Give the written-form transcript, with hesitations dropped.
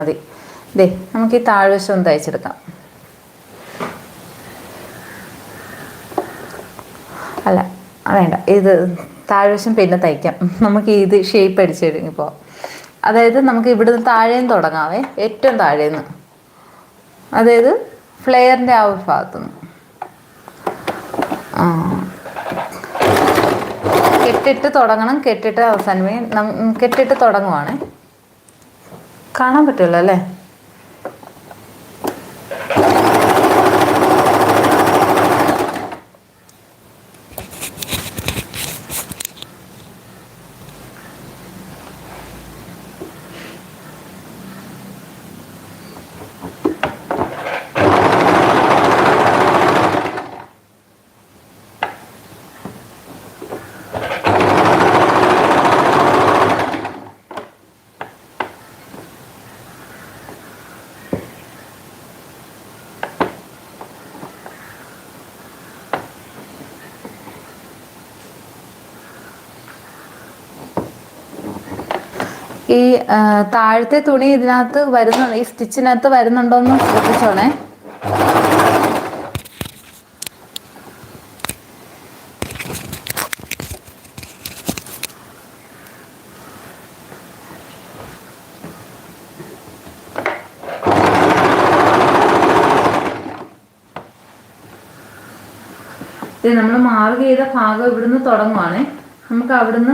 മതി. ദേ നമുക്ക് ഈ താഴ്വശം ഒന്ന് തയ്ച്ചെടുക്കാം. അല്ല വേണ്ട, ഇത് താഴ്വശം പിന്നെ തയ്ക്കാം. നമുക്ക് ഇത് ഷേപ്പ് അടിച്ച് കഴിഞ്ഞപ്പോൾ, അതായത് നമുക്ക് ഇവിടുന്ന് താഴേന്ന് തുടങ്ങാവേ, ഏറ്റവും താഴേന്ന്, അതായത് ഫ്ലെയറിൻ്റെ ആ ഒരു ഭാഗത്തുനിന്ന്. കെട്ടിട്ട് തുടങ്ങണം, കെട്ടിട്ട് അവസാനമേ കെട്ടിട്ട് തുടങ്ങുവാണേ. കാണാൻ പറ്റുമല്ലോ അല്ലേ? ഈ താഴത്തെ തുണി ഇതിനകത്ത് വരുന്നുണ്ട്, ഈ സ്റ്റിച്ചിനകത്ത് വരുന്നുണ്ടോന്ന് ശ്രദ്ധിച്ചോണേ. ഇത് നമ്മൾ മാർക്ക് ചെയ്ത ഭാഗം ഇവിടുന്ന് തുടങ്ങുവാണേ. നമുക്ക് അവിടുന്ന്